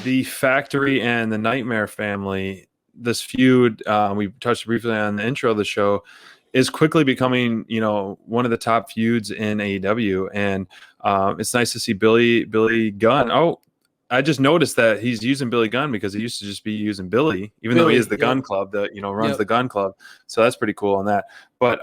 the Factory and the Nightmare family, this feud, we touched briefly on the intro of the show, is quickly becoming, one of the top feuds in AEW. And it's nice to see Billy Gunn. Oh, I just noticed that he's using Billy Gunn because he used to just be using Billy, even though he is the Gun Club that, runs the Gun Club. So that's pretty cool on that. But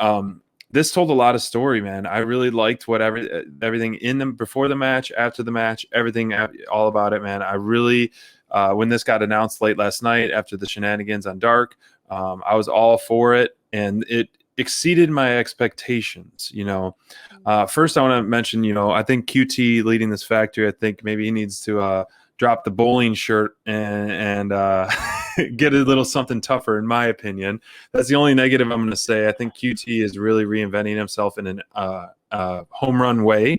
this told a lot of story, man. I really liked everything in them before the match, after the match, everything all about it, man. I really, when this got announced late last night after the shenanigans on Dark, I was all for it, and it exceeded my expectations. First I want to mention, I think QT leading this Factory, I think maybe he needs to drop the bowling shirt and get a little something tougher, in my opinion. That's the only negative I'm going to say. I think QT is really reinventing himself in an home run way.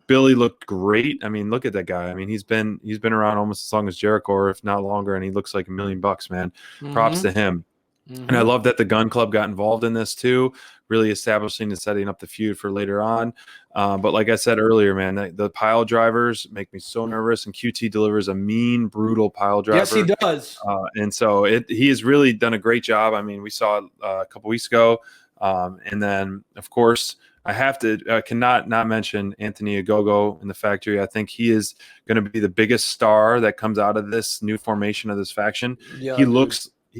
Billy looked great. I mean, look at that guy. I mean, he's been around almost as long as Jericho, or if not longer, and he looks like $1 million, man. Props to him. And I love that the Gun Club got involved in this too, really establishing and setting up the feud for later on. But like I said earlier, man, the pile drivers make me so nervous, and QT delivers a mean, brutal pile driver. Yes, he does. And so he has really done a great job. I mean, we saw it a couple weeks ago. And then, of course, I cannot not mention Anthony Ogogo in the Factory. I think he is going to be the biggest star that comes out of this new formation of this faction. Yeah, he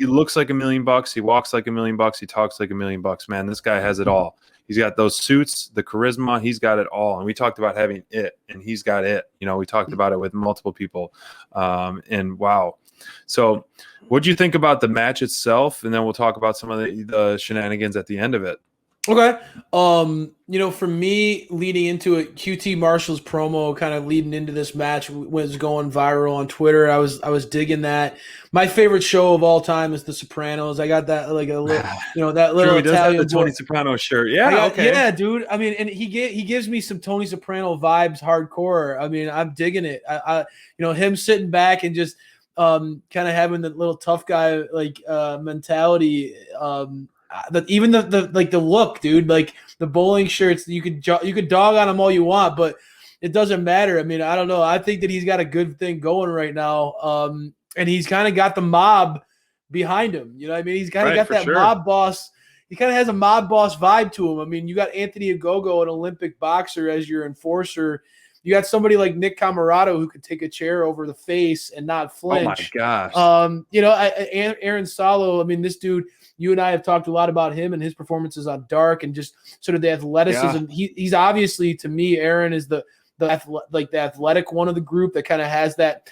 looks like $1 million. He walks like $1 million. He talks like $1 million. Man, this guy has it all. He's got those suits, the charisma. He's got it all. And we talked about having it, and he's got it. We talked about it with multiple people. And wow. So what do you think about the match itself? And then we'll talk about some of the shenanigans at the end of it. Okay. For me, leading into it, QT Marshall's promo kind of leading into this match was going viral on Twitter. I was digging that. My favorite show of all time is The Sopranos. I got that like a little, that little True, he does Italian have the Tony Soprano shirt. Yeah, okay. Yeah, dude. I mean, and he gives me some Tony Soprano vibes, hardcore. I mean, I'm digging it. Him sitting back and just kind of having the little tough guy mentality. Even the look, dude, like the bowling shirts, you could dog on him all you want, but it doesn't matter. I mean, I don't know. I think that he's got a good thing going right now. And he's kind of got the mob behind him. You know what I mean? He's kind of got that mob boss. He kind of has a mob boss vibe to him. I mean, you got Anthony Ogogo, an Olympic boxer, as your enforcer. You got somebody like Nick Camarado who could take a chair over the face and not flinch. Oh my gosh. Aaron Solo, I mean, this dude, you and I have talked a lot about him and his performances on Dark and just sort of the athleticism. Yeah. He's obviously, to me, Aaron is the athletic one of the group that kind of has that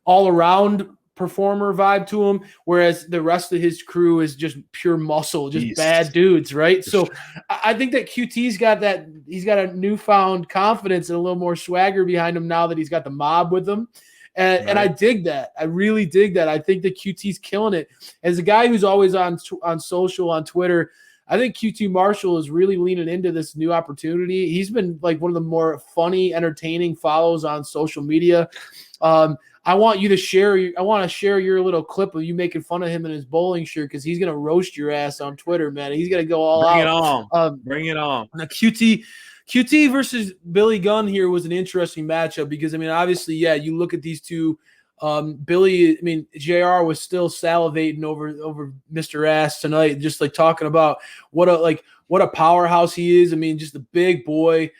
all around performer vibe to him, whereas the rest of his crew is just pure muscle, just bad dudes, right? So I think that QT's got that. He's got a newfound confidence and a little more swagger behind him now that he's got the mob with him. And I dig that. I really dig that. I think that QT's killing it. As a guy who's always on social, on Twitter, I think QT Marshall is really leaning into this new opportunity. He's been like one of the more funny, entertaining follows on social media. I want to share your little clip of you making fun of him in his bowling shirt because he's gonna roast your ass on Twitter, man. He's gonna go all out. Bring it on. Now QT versus Billy Gunn here was an interesting matchup because, I mean, obviously, you look at these two. Billy, I mean, JR was still salivating over Mr. Ass tonight, just like talking about what a powerhouse he is. I mean, just a big boy.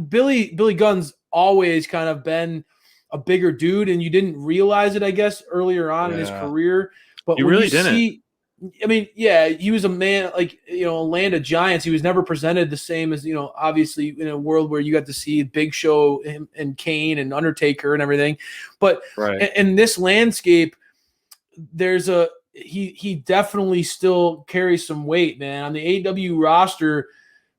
Billy Gunn's always kind of been a bigger dude, and you didn't realize it, I guess, earlier on in his career. But you really didn't. I mean, he was a man, a land of giants. He was never presented the same as, obviously in a world where you got to see Big Show and Kane and Undertaker and everything. But in this landscape, he definitely still carries some weight, man. On the AEW roster,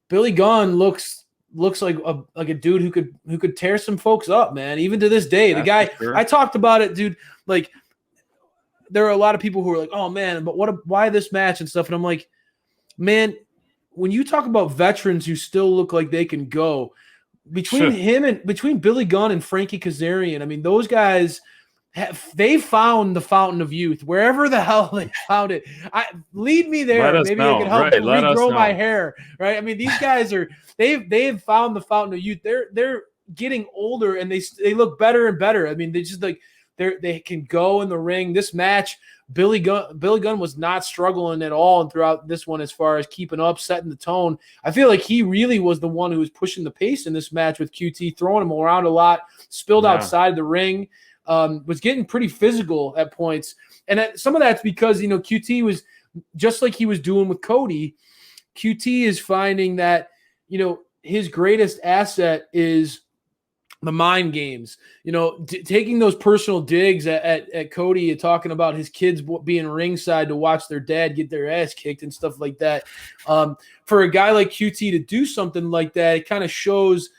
Billy Gunn looks like a dude who could tear some folks up, man. Even to this day, the guy, I talked about it, dude, like, there are a lot of people who are like, oh man, but why this match and stuff? And I'm like, man, when you talk about veterans who still look like they can go, between Billy Gunn and Frankie Kazarian, I mean, those guys they found the fountain of youth wherever the hell they found it. Lead me there. Maybe I can help regrow my hair. Right. I mean, these guys they've found the fountain of youth. They're getting older, and they look better and better. I mean, they just like they can go in the ring. This match, Billy Gunn was not struggling at all throughout this one as far as keeping up, setting the tone. I feel like he really was the one who was pushing the pace in this match with QT, throwing him around a lot, spilled outside the ring, was getting pretty physical at points. And some of that's because, QT was just like he was doing with Cody. QT is finding that, his greatest asset is the mind games, taking those personal digs at Cody and talking about his kids being ringside to watch their dad get their ass kicked and stuff like that. For a guy like QT to do something like that, it kind of shows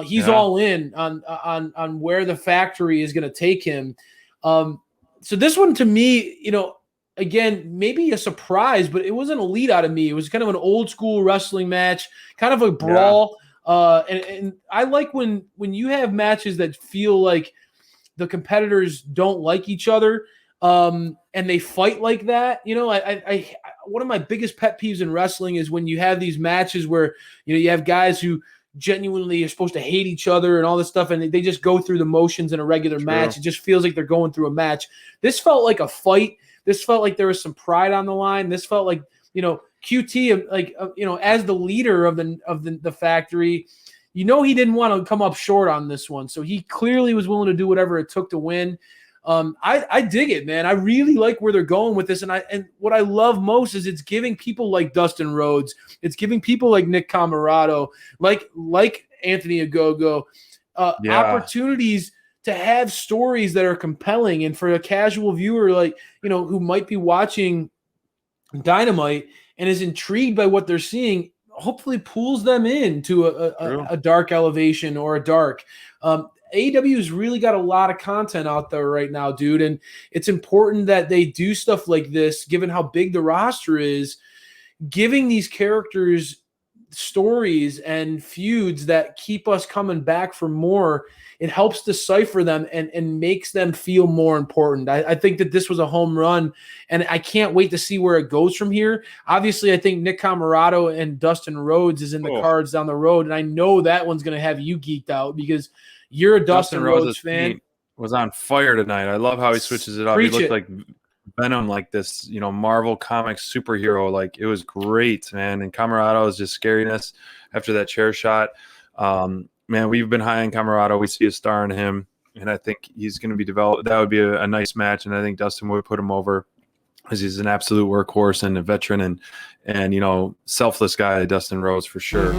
he's all in on where the factory is going to take him. So this one to me, again, maybe a surprise, but it wasn't a lead out of me. It was kind of an old school wrestling match, kind of a brawl. And I like when you have matches that feel like the competitors don't like each other, and they fight like that. I one of my biggest pet peeves in wrestling is when you have these matches where, you have guys who genuinely are supposed to hate each other and all this stuff, and they just go through the motions in a regular match. It just feels like they're going through a match. This felt like a fight. This felt like there was some pride on the line. This felt like, QT, like, as the leader of the factory, he didn't want to come up short on this one. So he clearly was willing to do whatever it took to win. I dig it, man. I really like where they're going with this. And what I love most is it's giving people like Dustin Rhodes. It's giving people like Nick Comoroto, like Anthony Ogogo, opportunities to have stories that are compelling. And for a casual viewer, like, who might be watching Dynamite and is intrigued by what they're seeing, hopefully pulls them into a dark elevation or a dark. AEW's really got a lot of content out there right now, dude. And it's important that they do stuff like this, given how big the roster is, giving these characters stories and feuds that keep us coming back for more. It helps decipher them and makes them feel more important. I think that this was a home run, and I can't wait to see where it goes from here. Obviously, I think Nick Comoroto and Dustin Rhodes is in the cards down the road, and I know that one's going to have you geeked out because you're a Dustin Rhodes fan. Was on fire tonight. I love how he switches it up. He looked like Venom, like this, Marvel Comics superhero. Like, it was great, man. And Comoroto is just scariness after that chair shot. Man, we've been high on Comoroto. We see a star in him, and I think he's going to be developed. That would be a nice match, and I think Dustin would put him over because he's an absolute workhorse and a veteran and selfless guy, Dustin Rhodes, for sure.